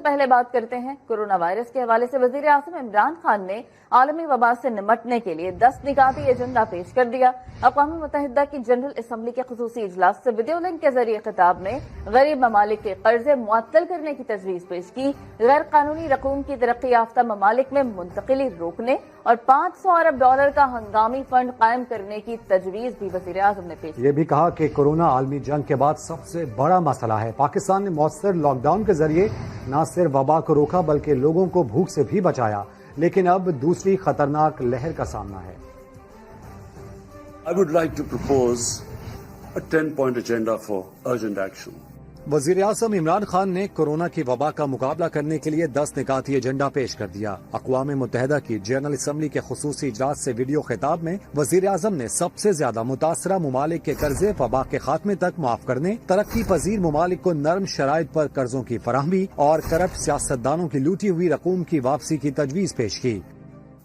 پہلے بات کرتے ہیں کورونا وائرس کے حوالے سے وزیر اعظم عمران خان نے عالمی وبا سے نمٹنے کے لیے 10 نکاتی ایجنڈا پیش کر دیا۔ اقوام متحدہ کی جنرل اسمبلی کے خصوصی اجلاس سے ویڈیو لنک کے ذریعے خطاب میں غریب ممالک کے قرضے معطل کرنے کی تجویز پیش کی، غیر قانونی رقوم کی ترقی یافتہ ممالک میں منتقلی روکنے اور $500 ارب کا ہنگامی فنڈ قائم کرنے کی تجویز بھی وزیر اعظم نے پیش کی۔ یہ بھی کہا کہ کورونا عالمی جنگ کے بعد سب سے بڑا مسئلہ ہے۔ پاکستان نے مؤثر لاک ڈاؤن کے ذریعے نہ صرف وبا کو روکا بلکہ لوگوں کو بھوک سے بھی بچایا، لیکن اب دوسری خطرناک لہر کا سامنا ہے۔ I would like to propose a 10-point agenda for urgent action. وزیر اعظم عمران خان نے کورونا کی وبا کا مقابلہ کرنے کے لیے 10 نکاتی ایجنڈا پیش کر دیا۔ اقوام متحدہ کی جنرل اسمبلی کے خصوصی اجلاس سے ویڈیو خطاب میں وزیر اعظم نے سب سے زیادہ متاثرہ ممالک کے قرضے وبا کے خاتمے تک معاف کرنے، ترقی پذیر ممالک کو نرم شرائط پر قرضوں کی فراہمی اور کرپٹ سیاستدانوں کی لوٹی ہوئی رقوم کی واپسی کی تجویز پیش کی۔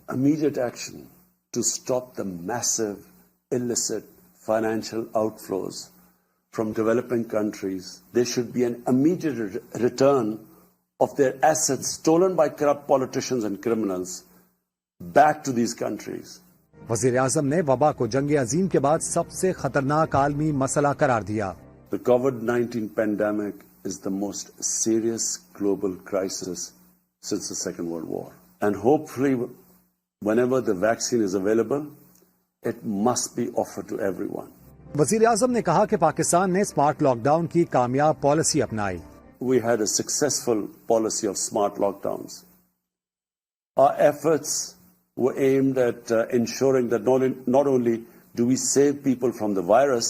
Immediate action to stop the massive illicit financial outflows from developing countries. There should be an immediate return of their assets stolen by corrupt politicians and criminals back to these countries. وزیر اعظم نے وبا کو جنگ عظیم کے بعد سب سے خطرناک عالمی مسئلہ قرار دیا۔ The COVID-19 pandemic is the most serious global crisis since the Second World War. And hopefully, whenever the vaccine is available, it must be offered to everyone. وزیر اعظم نے کہا کہ پاکستان نے اسمارٹ لاک ڈاؤن کی کامیاب policy اپنائی۔ We had a successful policy of smart lockdowns. Our efforts were aimed at ensuring that not only do we save people from the virus,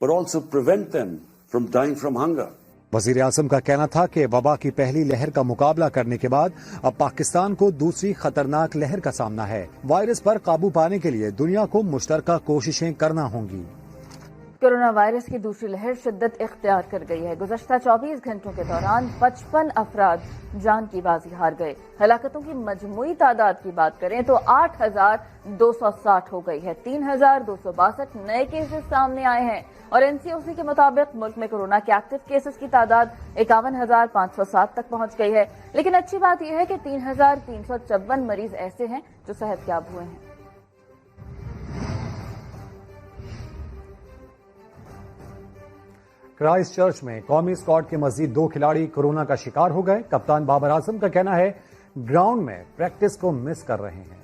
but also prevent them from dying from hunger. وزیر اعظم کا کہنا تھا کہ وبا کی پہلی لہر کا مقابلہ کرنے کے بعد اب پاکستان کو دوسری خطرناک لہر کا سامنا ہے۔ وائرس پر قابو پانے کے لیے دنیا کو مشترکہ کوششیں کرنا ہوں گی۔ کورونا وائرس کی دوسری لہر شدت اختیار کر گئی ہے۔ گزشتہ 24 گھنٹوں کے دوران 55 افراد جان کی بازی ہار گئے۔ ہلاکتوں کی مجموعی تعداد کی بات کریں تو 8,260 ہو گئی ہے۔ 3,262 نئے کیسز سامنے آئے ہیں اور NCOC کے مطابق ملک میں کورونا کے ایکٹیو کیسز کی تعداد 51,507 تک پہنچ گئی ہے۔ لیکن اچھی بات یہ ہے کہ 3,354 مریض ایسے ہیں جو صحت یاب ہوئے ہیں۔ کرائسٹ چرچ میں قومی اسکواڈ کے مزید 2 کھلاڑی کورونا کا شکار ہو گئے۔ کپتان بابر اعظم کا کہنا ہے گراؤنڈ میں پریکٹس کو مس کر رہے ہیں۔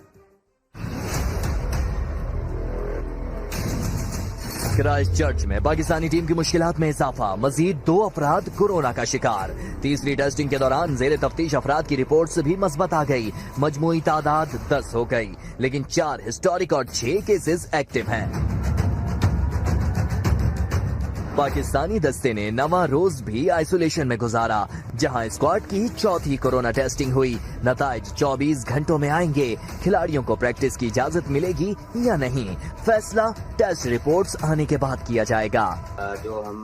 کرائسٹ چرچ میں پاکستانی ٹیم کی مشکلات میں اضافہ، مزید 2 افراد کورونا کا شکار۔ تیسری ٹیسٹنگ کے دوران زیر تفتیش افراد کی رپورٹس بھی مثبت آ گئی، مجموعی تعداد 10 ہو گئی، لیکن 4 ہسٹورک اور 6 کیسز ایکٹیو ہیں۔ پاکستانی دستے نے 9واں روز بھی آئسولیشن میں گزارا، جہاں اسکواڈ کی 4تھی کورونا ٹیسٹنگ ہوئی۔ نتائج 24 گھنٹوں میں آئیں گے۔ کھلاڑیوں کو پریکٹس کی اجازت ملے گی یا نہیں، فیصلہ ٹیسٹ رپورٹس آنے کے بعد کیا جائے گا۔ جو ہم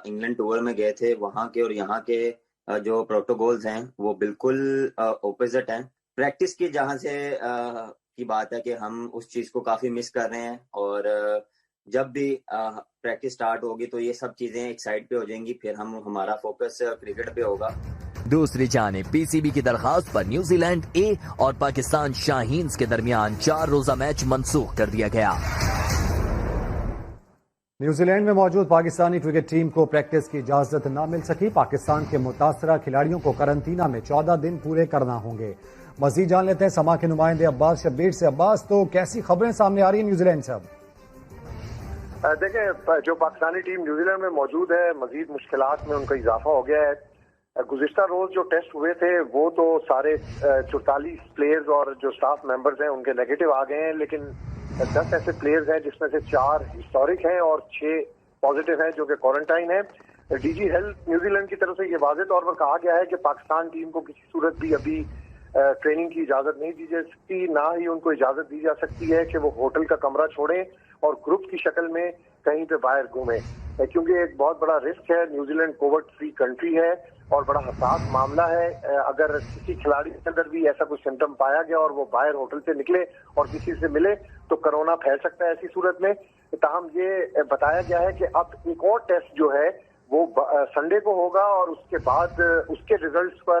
انگلینڈ ٹور میں گئے تھے، وہاں کے اور یہاں کے جو پروٹوکولز ہیں وہ بالکل اپوزٹ ہیں۔ پریکٹس کی جہاں سے کی بات ہے کہ ہم اس چیز کو کافی مس کر رہے ہیں، اور جب بھی پریکٹس سٹارٹ ہوگی تو یہ سب چیزیں ایک سائڈ پہ ہو جائیں گی، پھر ہمارا فوکس کرکٹ پہ ہوگا۔ دوسری جانب PCB کی درخواست پر نیوزی لینڈ اے اور پاکستان شاہینز کے درمیان 4 روزہ میچ منسوخ کر دیا گیا۔ نیوزی لینڈ میں موجود پاکستانی کرکٹ ٹیم کو پریکٹس کی اجازت نہ مل سکی۔ پاکستان کے متاثرہ کھلاڑیوں کو قرنطینہ میں 14 دن پورے کرنا ہوں گے۔ مزید جان لیتے ہیں سما کے نمائندے عباس شبیر سے۔ عباس، تو کیسی خبریں سامنے آ رہی ہیں نیوزی لینڈ سے؟ دیکھیں، جو پاکستانی ٹیم نیوزی لینڈ میں موجود ہے، مزید مشکلات میں ان کا اضافہ ہو گیا ہے۔ گزشتہ روز جو ٹیسٹ ہوئے تھے وہ تو سارے 44 پلیئرز اور جو سٹاف ممبرز ہیں ان کے نیگیٹو آ گئے ہیں، لیکن 10 ایسے پلیئرز ہیں جس میں سے 4 ہسٹورک ہیں اور 6 پازیٹیو ہیں جو کہ کوارنٹائن ہیں۔ DG ہیلتھ نیوزی لینڈ کی طرف سے یہ واضح طور پر کہا گیا ہے کہ پاکستان ٹیم کو کسی صورت بھی ابھی ٹریننگ کی اجازت نہیں دی جا سکتی، نہ ہی ان کو اجازت دی جا سکتی ہے کہ وہ ہوٹل کا کمرہ چھوڑیں اور گروپ کی شکل میں کہیں پہ باہر گھومیں، کیونکہ ایک بہت بڑا رسک ہے۔ New Zealand Covid free country ہے اور بڑا حساس معاملہ ہے۔ اگر کسی کھلاڑی کے اندر بھی ایسا کوئی سمٹم پایا گیا اور وہ باہر ہوٹل سے نکلے اور کسی سے ملے تو کرونا پھیل سکتا ہے ایسی صورت میں۔ تاہم یہ بتایا گیا ہے کہ اب ایک اور ٹیسٹ جو ہے وہ سنڈے کو ہوگا اور اس کے بعد اس کے ریزلٹس پر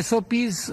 SOPs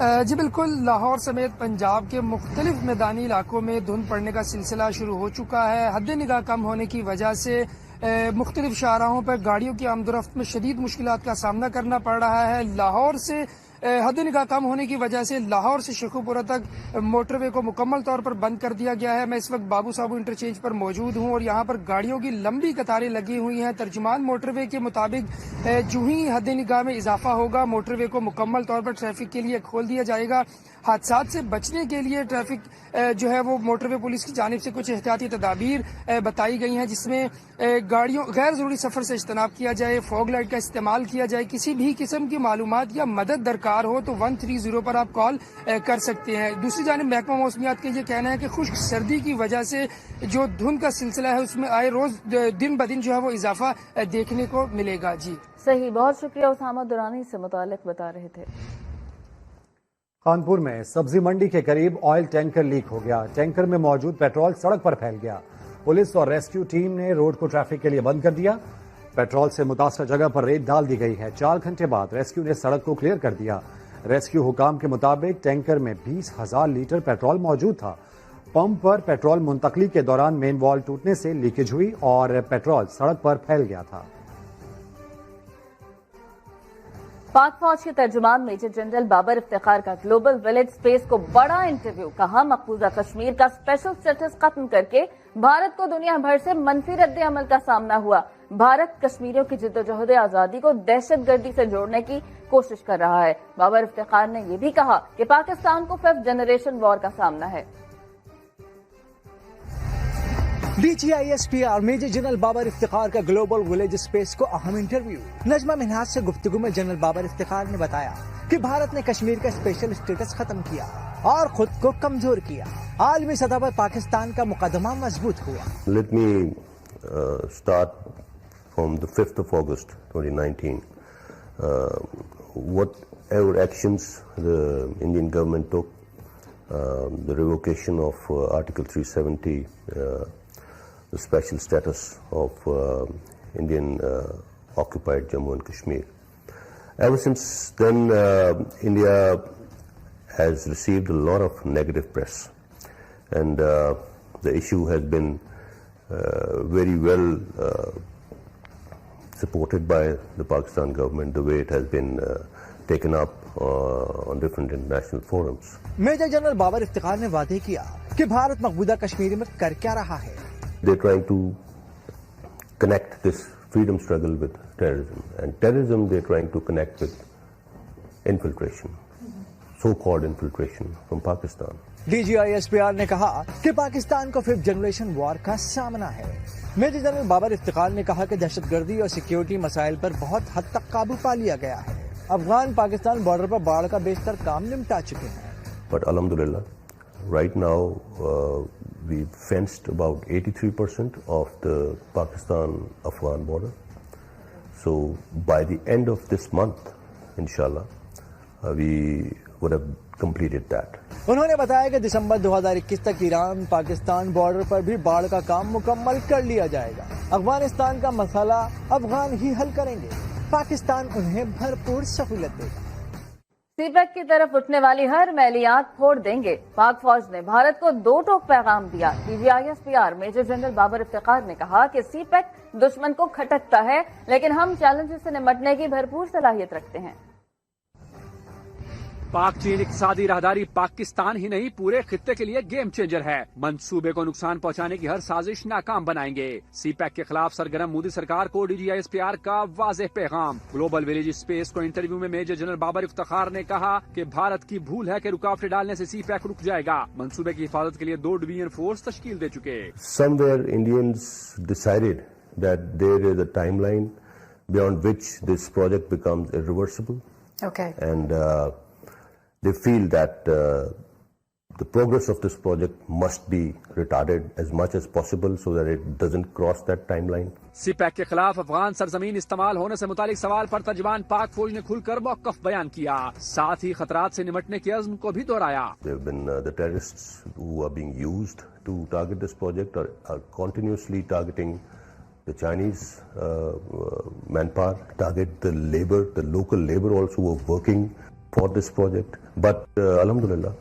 جی بالکل، لاہور سمیت پنجاب کے مختلف میدانی علاقوں میں دھند پڑنے کا سلسلہ شروع ہو چکا ہے۔ حد نگاہ کم ہونے کی وجہ سے مختلف شاہراہوں پر گاڑیوں کی آمد و رفت میں شدید مشکلات کا سامنا کرنا پڑ رہا ہے۔ لاہور سے حد نگاہ کم ہونے کی وجہ سے لاہور سے شیخو پورہ تک موٹر وے کو مکمل طور پر بند کر دیا گیا ہے۔ میں اس وقت بابو صابو انٹرچینج پر موجود ہوں اور یہاں پر گاڑیوں کی لمبی قطاریں لگی ہوئی ہیں۔ ترجمان موٹر وے کے مطابق جو ہی حد نگاہ میں اضافہ ہوگا موٹر وے کو مکمل طور پر ٹریفک کے لیے کھول دیا جائے گا۔ حادثات سے بچنے کے لیے ٹریفک جو ہے وہ موٹر وے پولیس کی جانب سے کچھ احتیاطی تدابیر بتائی گئی ہیں، جس میں گاڑیوں غیر ضروری سفر سے اجتناب کیا جائے، فوگ لائٹ کا استعمال کیا جائے، کسی بھی قسم کی معلومات یا مدد درکار ہو تو 130 پر آپ کال کر سکتے ہیں۔ دوسری جانب محکمہ موسمیات کا یہ کہنا ہے کہ خشک سردی کی وجہ سے جو دھند کا سلسلہ ہے اس میں آئے روز دن بدن جو ہے وہ اضافہ دیکھنے کو ملے گا۔ جی صحیح، بہت شکریہ اسامہ دورانی سے متعلق بتا رہے تھے۔ کانپور میں سبزی منڈی کے قریب آئل ٹینکر لیک ہو گیا، ٹینکر میں موجود پیٹرول سڑک پر پھیل گیا۔ پولیس اور ریسکیو ٹیم نے روڈ کو ٹریفک کے لیے بند کر دیا۔ پیٹرول سے متاثرہ جگہ پر ریت ڈال دی گئی ہے۔ 4 گھنٹے بعد ریسکیو نے سڑک کو کلیئر کر دیا۔ ریسکیو حکام کے مطابق ٹینکر میں 20,000 لیٹر پیٹرول موجود تھا۔ پمپ پر پیٹرول منتقلی کے دوران مین وال ٹوٹنے سے لیکیج ہوئی اور پیٹرول سڑک پر پھیل گیا تھا۔ پاک فوج کے ترجمان میجر جنرل بابر افتخار کا گلوبل ولیج سپیس کو بڑا انٹرویو، کہا مقبوضہ کشمیر کا اسپیشل سٹیٹس ختم کر کے بھارت کو دنیا بھر سے منفی رد عمل کا سامنا ہوا۔ بھارت کشمیریوں کی جدوجہد آزادی کو دہشت گردی سے جوڑنے کی کوشش کر رہا ہے۔ بابر افتخار نے یہ بھی کہا کہ پاکستان کو 5th جنریشن وار کا سامنا ہے۔ DGISPR major general Babar Iftikhar کا گلوبل ولیج سپیس کو اہم انٹرویو۔ نجمہ منہاج سے گفتگو میں جنرل بابر افتخار نے بتایا کہ بھارت نے کشمیر کا اسپیشل اسٹیٹس ختم کیا اور خود کو کمزور کیا۔ عالمی سطح پر پاکستان کا مقدمہ مضبوط ہوا۔ Let me start from the 5th of August 2019. Whatever actions the Indian government took, the revocation of Article 370, the special status of Indian occupied Jammu and Kashmir. Ever since then, India has received a lot of negative press, and the issue has been very well supported by the Pakistan government, the way it has been taken up on different international forums. Major general Babar Iftikhar نے وعدے کیا کہ بھارت مقبوضہ کشمیر میں کر کیا رہا ہے۔ They're trying to connect this freedom struggle with terrorism, and terrorism they're trying to connect with infiltration, so-called infiltration from Pakistan. DGISPR نے کہا کہ پاکستان کو 5th جنریشن وار کا سامنا ہے۔ میجر جنرل بابر افتخار نے کہا کہ دہشت گردی اور سیکیورٹی مسائل پر بہت حد تک قابو پا لیا گیا ہے۔ افغان پاکستان بارڈر پر باڑھ کا بیشتر کام نمٹا چکے ہیں۔ But alhamdulillah, right now we've fenced about 83% of the Pakistan-Afghan border. So by the end of this month, inshallah, we would have completed that. انہوں نے بتایا کہ دسمبر 2021 تک ایران پاکستان بارڈر پر بھی باڑھ کا کام مکمل کر لیا جائے گا۔ افغانستان کا مسئلہ افغان ہی حل کریں گے، پاکستان انہیں بھرپور سہولت دے گا۔ سی پیک کی طرف اٹھنے والی ہر میلیات پھوڑ دیں گے، پاک فوج نے بھارت کو 2 ٹوک پیغام دیا۔ DGISPR major general Babar Iftikhar نے کہا کہ سی پیک دشمن کو کھٹکتا ہے، لیکن ہم چیلنجز سے نمٹنے کی بھرپور صلاحیت رکھتے ہیں۔ پاک چین اقتصادی راہداری پاکستان ہی نہیں پورے خطے کے لیے گیم چینجر ہے۔ منصوبے کو نقصان پہنچانے کی ہر سازش ناکام بنائیں گے۔ سی پیک کے خلاف سرگرم مودی سرکار کو DGISPR کا واضح پیغام۔ گلوبل ولیج سپیس کو انٹرویو میں میجر جنرل بابر افتخار نے کہا کہ بھارت کی بھول ہے کہ رکاوٹیں ڈالنے سے سی پیک رک جائے گا۔ منصوبے کی حفاظت کے لیے 2 ڈویژن فورس تشکیل دے چکے۔ Somewhere Indians decided that there is a timeline beyond which this project becomes irreversible. Okay. And they feel that the progress of this project must be retarded as much as possible so that it doesn't cross that timeline. CPEC کے خلاف افغان سرزمین استعمال ہونے سے متعلق سوال پر ترجمان پاک فوج نے کھل کر موقف بیان کیا، ساتھ ہی خطرات سے نمٹنے کے عزم کو بھی دہرایا۔ There have been the terrorists who are being used to target this project are continuously targeting the Chinese manpower, target the labor, the local labor also who are working for this project. But alhamdulillah,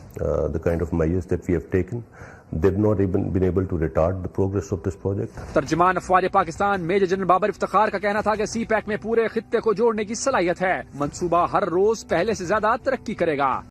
the kind of measures that we have taken, they've not even been able to retard the progress of this project. ترجمان افواج Pakistan major general Babar Iftikhar کا کہنا تھا کہ سی pack میں پورے خطے کو جوڑنے کی صلاحیت ہے، منصوبہ ہر روز پہلے سے زیادہ ترقی کرے گا۔